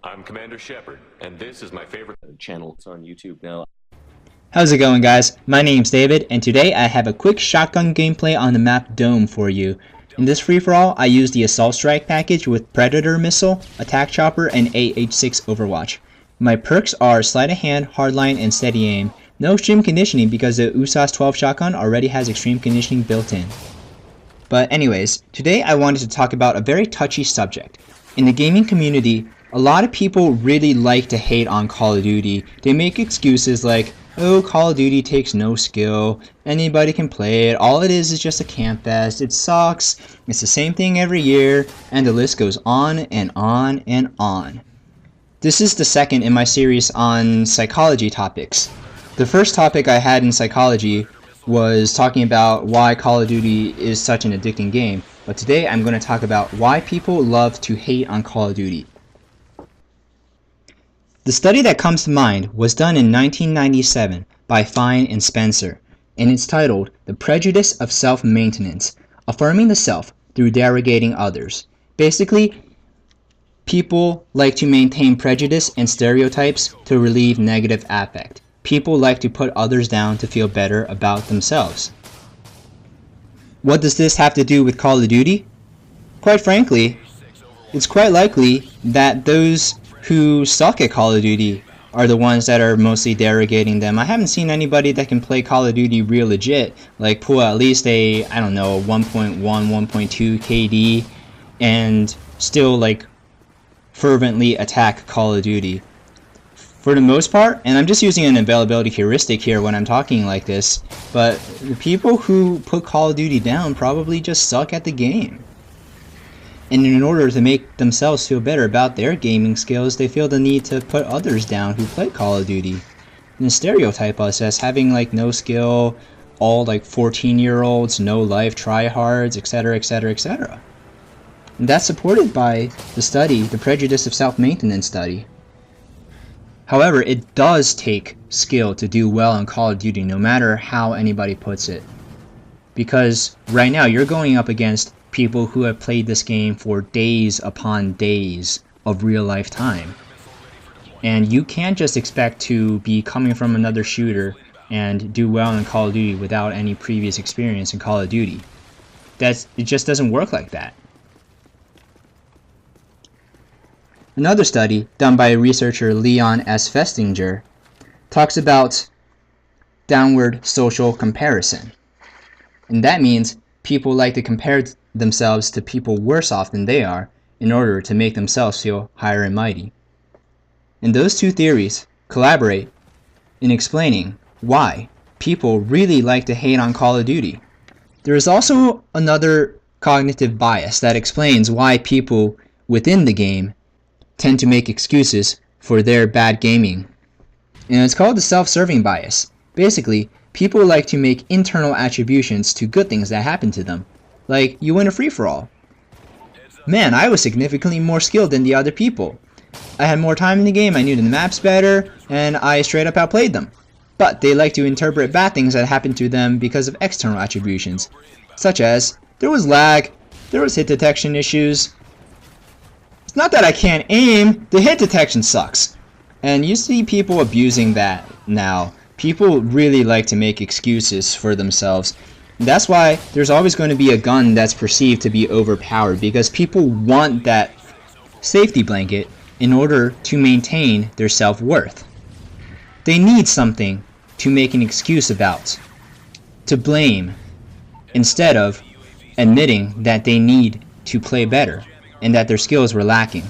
I'm Commander Shepard, and this is my favorite channel. It's on YouTube now. How's it going, guys? My name's David, and today I have a quick shotgun gameplay on the map Dome for you. In this free-for-all, I use the Assault Strike package with Predator Missile, Attack Chopper, and AH6 Overwatch. My perks are Sleight of Hand, Hardline, and Steady Aim. No extreme conditioning because the USAS 12 shotgun already has extreme conditioning built in. But anyways, today I wanted to talk about a very touchy subject. In the gaming community, a lot of people really like to hate on Call of Duty. They make excuses like, oh, Call of Duty takes no skill, anybody can play it, all it is just a camp fest, it sucks, it's the same thing every year, and the list goes on and on and on. This is the second in my series on psychology topics. The first topic I had in psychology was talking about why Call of Duty is such an addicting game, but today I'm going to talk about why people love to hate on Call of Duty. The study that comes to mind was done in 1997 by Fine and Spencer, and it's titled The Prejudice of Self-Maintenance, Affirming the Self Through Derogating Others. Basically, people like to maintain prejudice and stereotypes to relieve negative affect. People like to put others down to feel better about themselves. What does this have to do with Call of Duty? Quite frankly, it's quite likely that those who suck at Call of Duty are the ones that are mostly derogating them. I haven't seen anybody that can play Call of Duty real legit, like pull at least a, 1.1, 1.2 KD and still like fervently attack Call of Duty. For the most part, and I'm just using an availability heuristic here when I'm talking like this, but the people who put Call of Duty down probably just suck at the game. And in order to make themselves feel better about their gaming skills, they feel the need to put others down who play Call of Duty. And stereotype us as having like no skill, all like 14-year-olds, no life tryhards, etc, etc, etc. And that's supported by the study, the Prejudice of Self-Maintenance study. However, it does take skill to do well in Call of Duty, no matter how anybody puts it. Because right now you're going up against people who have played this game for days upon days of real life time. And you can't just expect to be coming from another shooter and do well in Call of Duty without any previous experience in Call of Duty. It just doesn't work like that. Another study done by researcher Leon S. Festinger talks about downward social comparison. And that means people like to compare themselves to people worse off than they are in order to make themselves feel higher and mighty. And those two theories collaborate in explaining why people really like to hate on Call of Duty. There is also another cognitive bias that explains why people within the game tend to make excuses for their bad gaming. And it's called the self-serving bias. Basically, people like to make internal attributions to good things that happen to them. Like, you win a free-for-all. Man, I was significantly more skilled than the other people. I had more time in the game, I knew the maps better, and I straight up outplayed them. But they like to interpret bad things that happened to them because of external attributions, such as, there was lag, there was hit detection issues. It's not that I can't aim, the hit detection sucks. And you see people abusing that now. People really like to make excuses for themselves. That's why there's always going to be a gun that's perceived to be overpowered, because people want that safety blanket in order to maintain their self-worth. They need something to make an excuse about, to blame, instead of admitting that they need to play better and that their skills were lacking.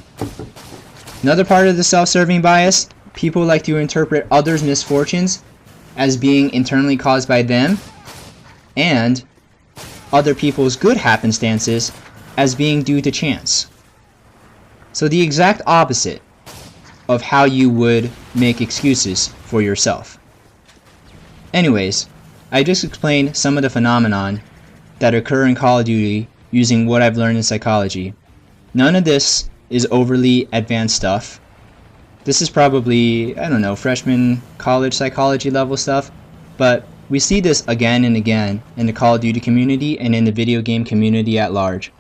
Another part of the self-serving bias, people like to interpret others' misfortunes as being internally caused by them, and other people's good happenstances as being due to chance. So the exact opposite of how you would make excuses for yourself. Anyways, I just explained some of the phenomenon that occur in Call of Duty using what I've learned in psychology. None of this is overly advanced stuff. This is probably, freshman college psychology level stuff, but we see this again and again in the Call of Duty community and in the video game community at large.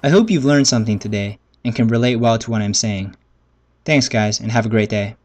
I hope you've learned something today and can relate well to what I'm saying. Thanks guys, and have a great day.